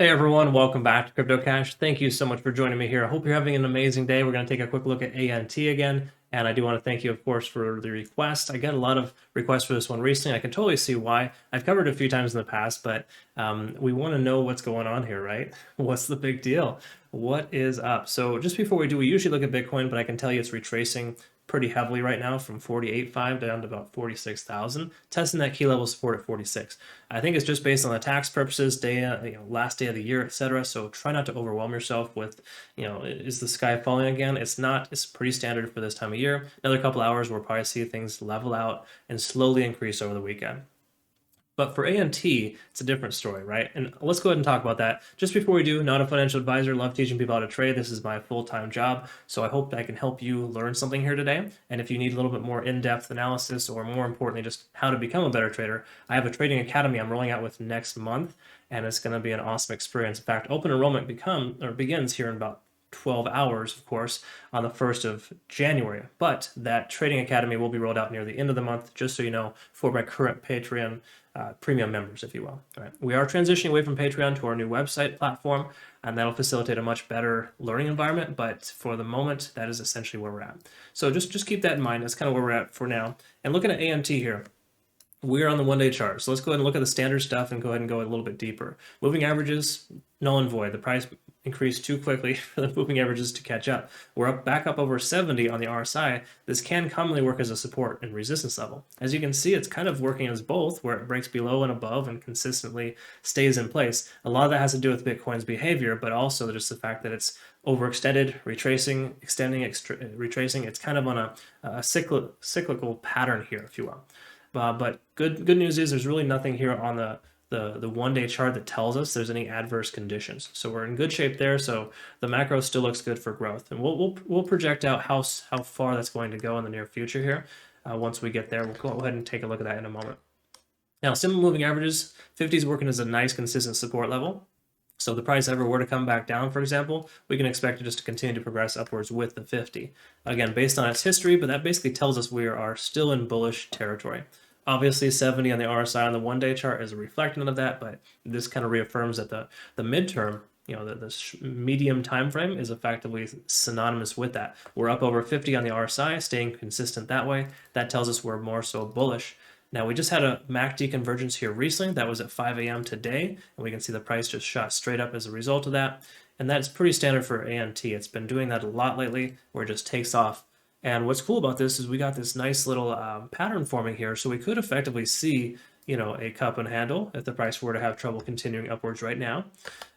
Hey everyone, welcome back to CryptoCache. Thank you so much for joining me here. I hope you're having an amazing day. We're going to take a quick look at ENTT again. And I do want to thank you, of course, for the request. I got a lot of requests for this one recently. I can totally see why. I've covered it a few times in the past, but we want to know what's going on here, right? What's the big deal? What is up? So just before we do, we usually look at Bitcoin, but I can tell you it's retracing pretty heavily right now from 48.5 down to about 46,000, testing that key level support at 46. I think it's just based on the tax purposes, last day of the year, etc. So try not to overwhelm yourself with, is the sky falling again? It's not. It's pretty standard for this time of year. Another couple hours, we'll probably see things level out and slowly increase over the weekend. But for ENTT, it's a different story, right? And let's go ahead and talk about that. Just before we do, not a financial advisor, love teaching people how to trade. This is my full-time job. So I hope I can help you learn something here today. And if you need a little bit more in-depth analysis, or more importantly, just how to become a better trader, I have a trading academy I'm rolling out with next month, and it's going to be an awesome experience. In fact, open enrollment begins here in about 12 hours, of course, on the 1st of January. But that trading academy will be rolled out near the end of the month, just so you know, for my current Patreon premium members, if you will. All right. We are transitioning away from Patreon to our new website platform, and that'll facilitate a much better learning environment. But for the moment, that is essentially where we're at. So just keep that in mind. That's kind of where we're at for now. And looking at ENTT here, we're on the one-day chart. So let's go ahead and look at the standard stuff and go ahead and go a little bit deeper. Moving averages, null and void. The price increased too quickly for the moving averages to catch up. We're back up over 70 on the RSI. This can commonly work as a support and resistance level. As you can see, it's kind of working as both, where it breaks below and above and consistently stays in place. A lot of that has to do with Bitcoin's behavior, but also just the fact that it's overextended, retracing, extending, retracing. It's kind of on a cyclical pattern here, if you will. But good news is there's really nothing here on the one-day chart that tells us there's any adverse conditions. So we're in good shape there. So the macro still looks good for growth, and we'll project out how far that's going to go in the near future here. Once we get there, we'll go ahead and take a look at that in a moment. Now, simple moving averages, 50 is working as a nice consistent support level. So if the price ever were to come back down, for example, we can expect it just to continue to progress upwards with the 50. Again, based on its history, but that basically tells us we are still in bullish territory. Obviously, 70 on the RSI on the one-day chart is a reflection of that, but this kind of reaffirms that the midterm, the medium time frame is effectively synonymous with that. We're up over 50 on the RSI, staying consistent that way. That tells us we're more so bullish. Now, we just had a MACD convergence here recently. That was at 5 a.m. today, and we can see the price just shot straight up as a result of that. And that's pretty standard for ENTT. It's been doing that a lot lately, where it just takes off. And what's cool about this is we got this nice little pattern forming here, so we could effectively see, a cup and handle if the price were to have trouble continuing upwards right now.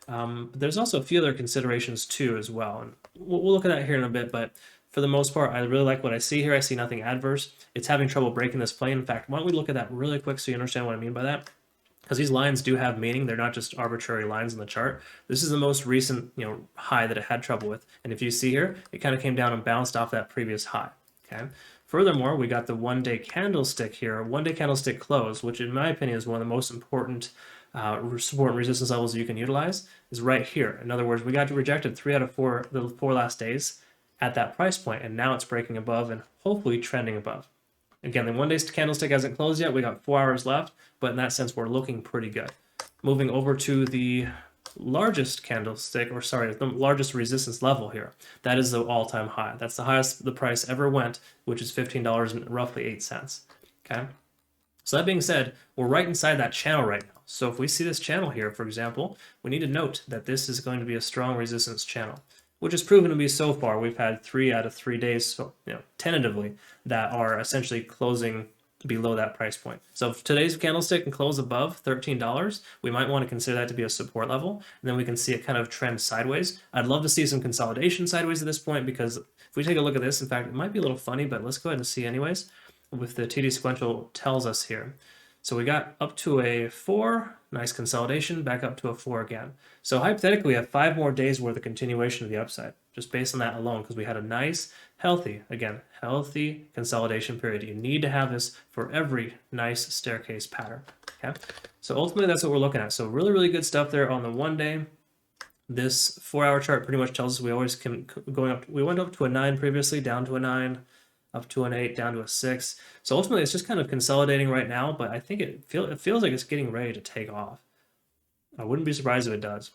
But there's also a few other considerations too as well, and we'll look at that here in a bit. But for the most part, I really like what I see here. I see nothing adverse. It's having trouble breaking this plane. In fact, why don't we look at that really quick so you understand what I mean by that? Because these lines do have meaning. They're not just arbitrary lines in the chart. This is the most recent, high that it had trouble with. And if you see here, it kind of came down and bounced off that previous high. Okay. Furthermore, we got the one-day candlestick here, one-day candlestick close, which in my opinion is one of the most important support and resistance levels you can utilize, is right here. In other words, we got rejected 3 out of 4 the 4 last days at that price point, and now it's breaking above and hopefully trending above. Again, the one-day candlestick hasn't closed yet. We got 4 hours left, but in that sense, we're looking pretty good. Moving over to the largest candlestick, the largest resistance level here. That is the all-time high. That's the highest the price ever went, which is $15 and roughly 8 cents. Okay. So that being said, we're right inside that channel right now. So if we see this channel here, for example, we need to note that this is going to be a strong resistance channel, which has proven to be so far. We've had 3 out of 3 days, so, tentatively, that are essentially closing below that price point. So if today's candlestick can close above $13, we might want to consider that to be a support level, and then we can see it kind of trend sideways. I'd love to see some consolidation sideways at this point, because if we take a look at this, in fact, it might be a little funny, but let's go ahead and see anyways, with the TD sequential tells us here. So we got up to a 4, nice consolidation, back up to a 4 again. So hypothetically, we have 5 more days worth of continuation of the upside, just based on that alone, because we had a nice, healthy consolidation period. You need to have this for every nice staircase pattern. Okay, so ultimately that's what we're looking at. So really, really good stuff there on the one day. This 4-hour chart pretty much tells us we always can going up. We went up to a 9 previously, down to a 9. Up to an 8, down to a 6. So ultimately, it's just kind of consolidating right now, but I think it feels like it's getting ready to take off. I wouldn't be surprised if it does.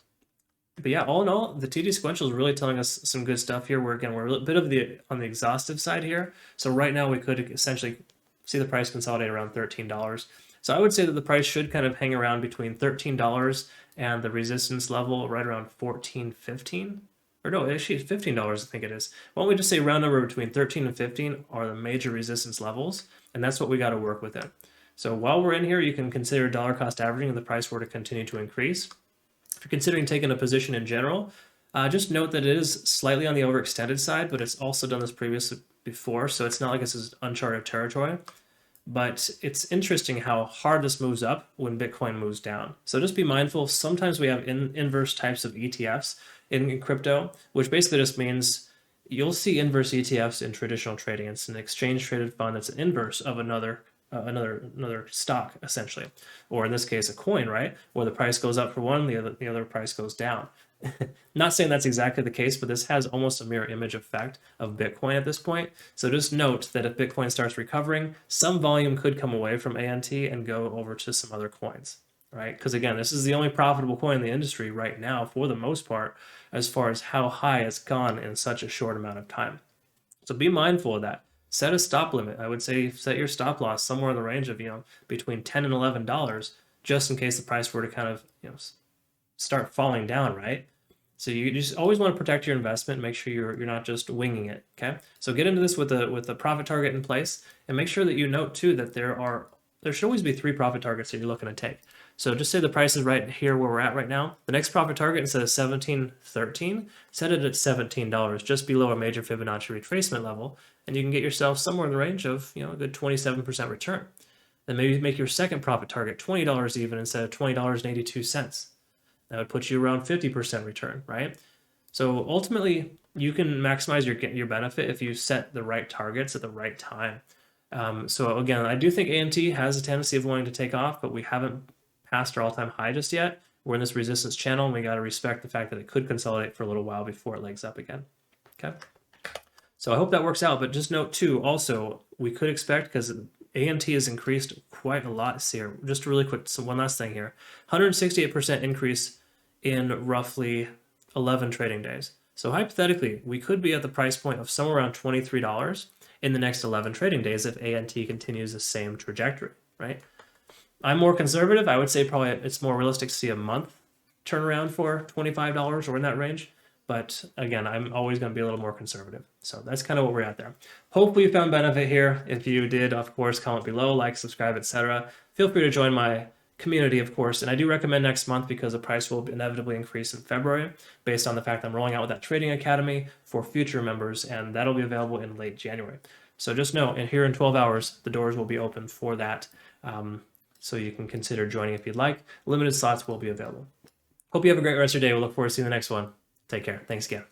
But yeah, all in all, the TD sequential is really telling us some good stuff here. We're a bit of on the exhaustive side here. So right now we could essentially see the price consolidate around $13. So I would say that the price should kind of hang around between $13 and the resistance level right around 14.15. Or no, actually it's $15, I think it is. Why don't we just say round number between 13 and 15 are the major resistance levels, and that's what we got to work within. So while we're in here, you can consider dollar cost averaging if the price were to continue to increase. If you're considering taking a position in general, just note that it is slightly on the overextended side, but it's also done this previously before, so it's not like this is uncharted territory. But it's interesting how hard this moves up when Bitcoin moves down. So just be mindful. Sometimes we have inverse types of ETFs in crypto, which basically just means you'll see inverse ETFs in traditional trading. It's an exchange traded fund that's an inverse of another stock, essentially, or in this case a coin, right, where the price goes up for one, the other price goes down. Not saying that's exactly the case, but this has almost a mirror image effect of Bitcoin at this point. So just note that if Bitcoin starts recovering, some volume could come away from ANT and go over to some other coins, right? Because again, this is the only profitable coin in the industry right now for the most part, as far as how high it's gone in such a short amount of time. So be mindful of that. Set a stop limit. I would say set your stop loss somewhere in the range of, between $10 and $11, just in case the price were to kind of, start falling down, right? So you just always want to protect your investment, make sure you're not just winging it, okay? So get into this with a profit target in place, and make sure that you note too that there should always be 3 profit targets that you're looking to take. So just say the price is right here where we're at right now. The next profit target, instead of $17.13, set it at $17, just below a major Fibonacci retracement level, and you can get yourself somewhere in the range of a good 27% return. Then maybe make your second profit target $20 even instead of $20.82. That would put you around 50% return, right? So ultimately, you can maximize your benefit if you set the right targets at the right time. So again, I do think ANT has a tendency of wanting to take off, but we haven't passed our all-time high just yet. We're in this resistance channel, and we got to respect the fact that it could consolidate for a little while before it legs up again. Okay. So I hope that works out, but just note too, also, we could expect, because ANT has increased quite a lot here. Just really quick, so one last thing here. 168% increase in roughly 11 trading days. So hypothetically, we could be at the price point of somewhere around $23 in the next 11 trading days if ANT continues the same trajectory, right? I'm more conservative. I would say probably it's more realistic to see a month turnaround for $25 or in that range. But again, I'm always going to be a little more conservative. So that's kind of what we're at there. Hopefully you found benefit here. If you did, of course, comment below, like, subscribe, etc. Feel free to join my community, of course. And I do recommend next month because the price will inevitably increase in February based on the fact that I'm rolling out with that trading academy for future members, and that'll be available in late January. So just know, and here in 12 hours, the doors will be open for that. So you can consider joining if you'd like. Limited slots will be available. Hope you have a great rest of your day. We'll look forward to seeing the next one. Take care. Thanks again.